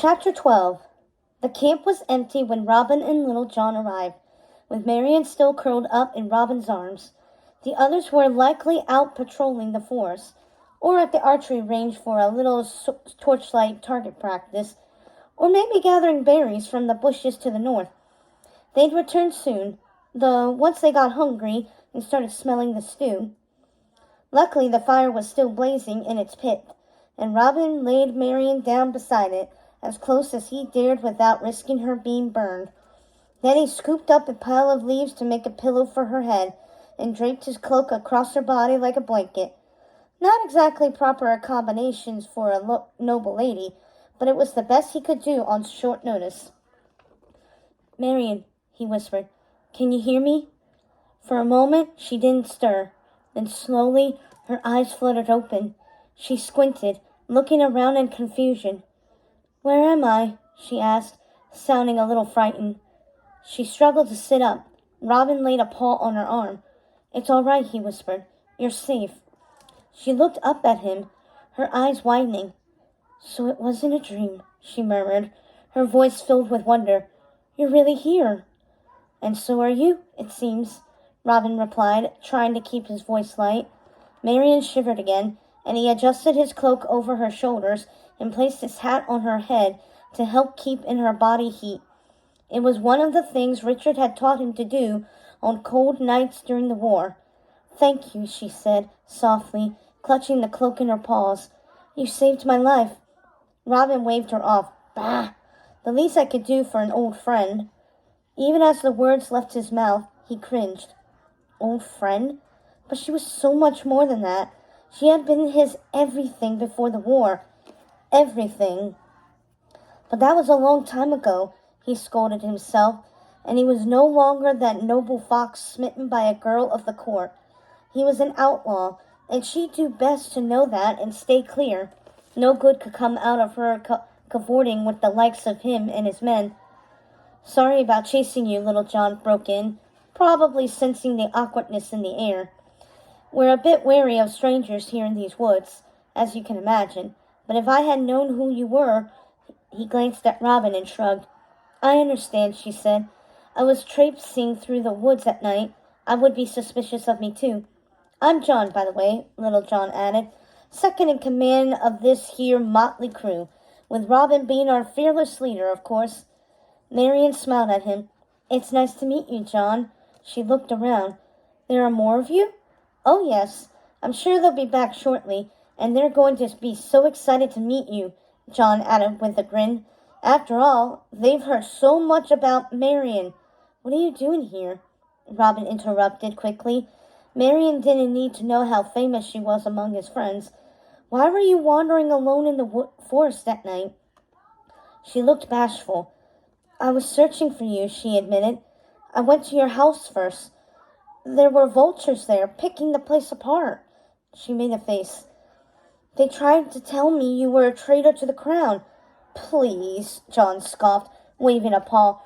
Chapter 12. The camp was empty when Robin and Little John arrived, with Marian still curled up in Robin's arms. The others were likely out patrolling the forest, or at the archery range for a little torchlight target practice, or maybe gathering berries from the bushes to the north. They'd return soon, though once they got hungry and started smelling the stew. Luckily, the fire was still blazing in its pit, and Robin laid Marian down beside it, as close as he dared without risking her being burned. Then he scooped up a pile of leaves to make a pillow for her head, and draped his cloak across her body like a blanket. Not exactly proper accommodations for a noble lady, but it was the best he could do on short notice. "Marian," he whispered, "can you hear me?" For a moment she didn't stir. Then slowly her eyes fluttered open. She squinted, looking around in confusion. "Where am I?" she asked, sounding a little frightened. She struggled to sit up. Robin laid a paw on her arm. "It's all right," he whispered. "You're safe." She looked up at him, her eyes widening. "So it wasn't a dream," she murmured, her voice filled with wonder. "You're really here." "And so are you, it seems," Robin replied, trying to keep his voice light. Marian shivered again, and he adjusted his cloak over her shoulders and placed his hat on her head to help keep in her body heat. It was one of the things Richard had taught him to do on cold nights during the war. "Thank you," she said, softly, clutching the cloak in her paws. "You saved my life." Robin waved her off. "Bah! The least I could do for an old friend." Even as the words left his mouth, he cringed. Old friend? But she was so much more than that. She had been his everything before the war. Everything. But that was a long time ago, he scolded himself, and he was no longer that noble fox smitten by a girl of the court. He was an outlaw, and she'd do best to know that and stay clear. No good could come out of her cavorting with the likes of him and his men. "Sorry about chasing you," Little John broke in, probably sensing the awkwardness in the air. "We're a bit wary of strangers here in these woods, as you can imagine. But if I had known who you were—" He glanced at Robin and shrugged. "I understand," she said. "I was traipsing through the woods at night. I would be suspicious of me, too. I'm John, by the way," Little John added, "second in command of this here motley crew, with Robin being our fearless leader, of course." Marian smiled at him. "It's nice to meet you, John." She looked around. "There are more of you?" "Oh, yes. I'm sure they'll be back shortly, and they're going to be so excited to meet you," John added with a grin. "After all, they've heard so much about Marian." "What are you doing here?" Robin interrupted quickly. Marian didn't need to know how famous she was among his friends. "Why were you wandering alone in the forest that night?" She looked bashful. "I was searching for you," she admitted. "I went to your house first. There were vultures there, picking the place apart." She made a face. "They tried to tell me you were a traitor to the crown." "Please," John scoffed, waving a paw.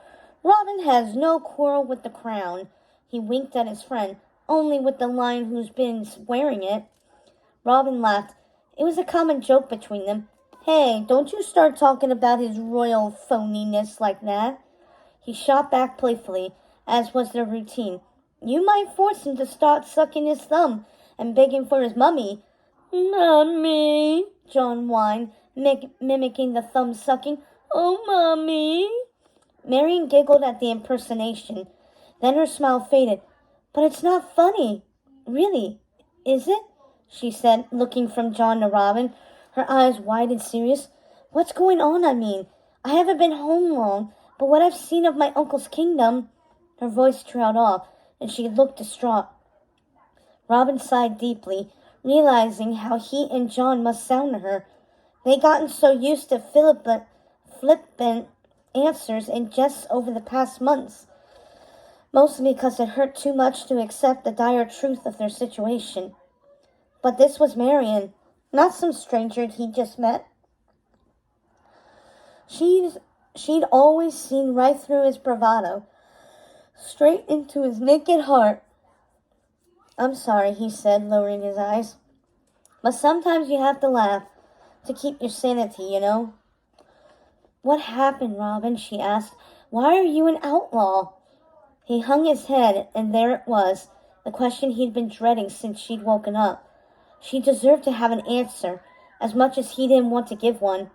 "Robin has no quarrel with the crown." He winked at his friend. "Only with the lion who's been wearing it." Robin laughed. It was a common joke between them. "Hey, don't you start talking about his royal phoniness like that." He shot back playfully, as was their routine. "You might force him to start sucking his thumb and begging for his mummy." "Mommy," John whined, mimicking the thumb sucking. "Oh, Mommy." Marian giggled at the impersonation. Then her smile faded. "But it's not funny. Really, is it?" she said, looking from John to Robin, her eyes wide and serious. "What's going on, I mean? I haven't been home long, but what I've seen of my uncle's kingdom—" Her voice trailed off, and she looked distraught. Robin sighed deeply, realizing how he and John must sound to her. They'd gotten so used to flippant answers and jests over the past months, mostly because it hurt too much to accept the dire truth of their situation. But this was Marian, not some stranger he'd just met. She'd always seen right through his bravado, straight into his naked heart. "I'm sorry," he said, lowering his eyes. "But sometimes you have to laugh to keep your sanity, you know." What happened, Robin? She asked. Why are you an outlaw? He hung his head, and there it was, the question he'd been dreading since she'd woken up. She deserved to have an answer, as much as he didn't want to give one.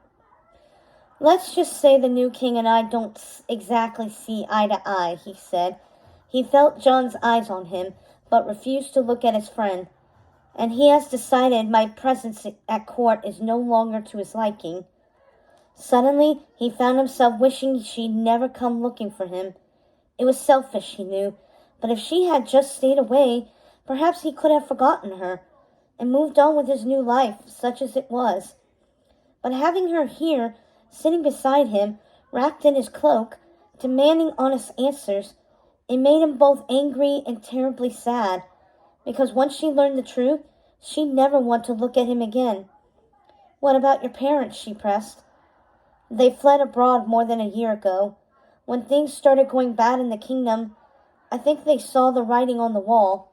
Let's just say the new king and I don't exactly see eye to eye, he said. He felt John's eyes on him, but refused to look at his friend. And he has decided my presence at court is no longer to his liking. Suddenly, he found himself wishing she'd never come looking for him. It was selfish, he knew, but if she had just stayed away, perhaps he could have forgotten her, and moved on with his new life, such as it was. But having her here, sitting beside him, wrapped in his cloak, demanding honest answers, it made him both angry and terribly sad, because once she learned the truth, she'd never want to look at him again. What about your parents? She pressed. They fled abroad more than a year ago. When things started going bad in the kingdom, I think they saw the writing on the wall.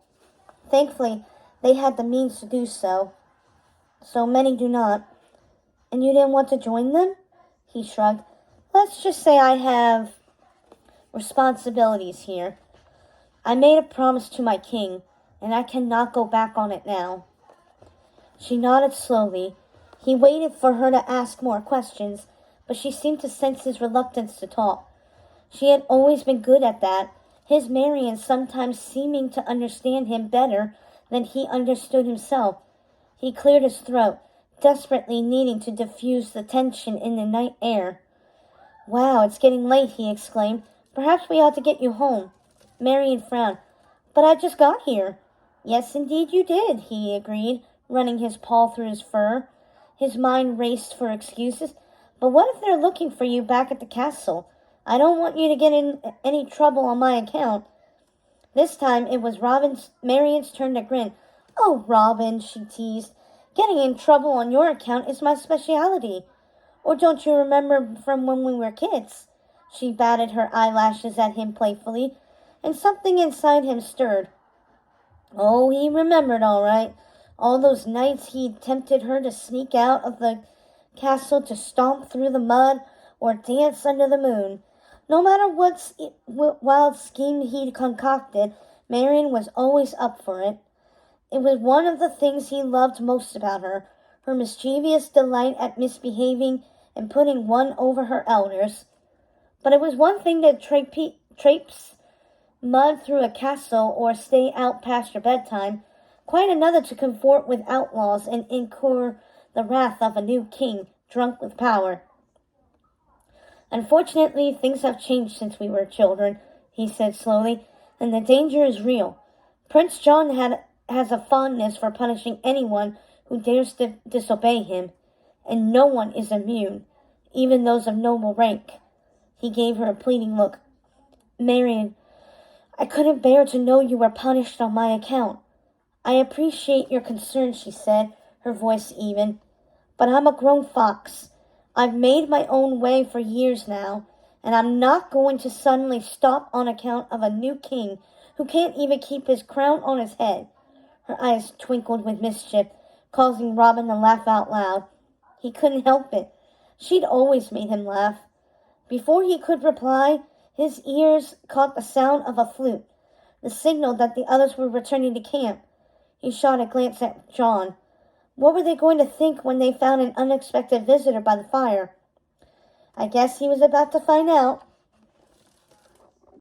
Thankfully, they had the means to do so. So many do not. And you didn't want to join them? He shrugged. Let's just say I have responsibilities here. I made a promise to my king, and I cannot go back on it now. She nodded slowly. He waited for her to ask more questions, but she seemed to sense his reluctance to talk. She had always been good at that, his Marion sometimes seeming to understand him better than he understood himself. He cleared his throat, desperately needing to diffuse the tension in the night air. Wow, it's getting late, he exclaimed. Perhaps we ought to get you home. Marion frowned. But I just got here. Yes, indeed you did, he agreed, running his paw through his fur. His mind raced for excuses. But what if they're looking for you back at the castle? I don't want you to get in any trouble on my account. This time it was Marion's turn to grin. Oh, Robin, she teased. Getting in trouble on your account is my specialty. Or don't you remember from when we were kids? She batted her eyelashes at him playfully, and something inside him stirred. Oh, he remembered all right. All those nights he'd tempted her to sneak out of the castle to stomp through the mud or dance under the moon. No matter what wild scheme he'd concocted, Marion was always up for it. It was one of the things he loved most about her, her mischievous delight at misbehaving and putting one over her elders. But it was one thing to traipse mud through a castle or stay out past your bedtime, quite another to comport with outlaws and incur the wrath of a new king, drunk with power. Unfortunately, things have changed since we were children, he said slowly, and the danger is real. Prince John has a fondness for punishing anyone who dares to disobey him, and no one is immune, even those of noble rank. He gave her a pleading look. Marion, I couldn't bear to know you were punished on my account. I appreciate your concern, she said, her voice even, but I'm a grown fox. I've made my own way for years now, and I'm not going to suddenly stop on account of a new king who can't even keep his crown on his head. Her eyes twinkled with mischief, causing Robin to laugh out loud. He couldn't help it. She'd always made him laugh. Before he could reply, his ears caught the sound of a flute, the signal that the others were returning to camp. He shot a glance at John. What were they going to think when they found an unexpected visitor by the fire? I guess he was about to find out.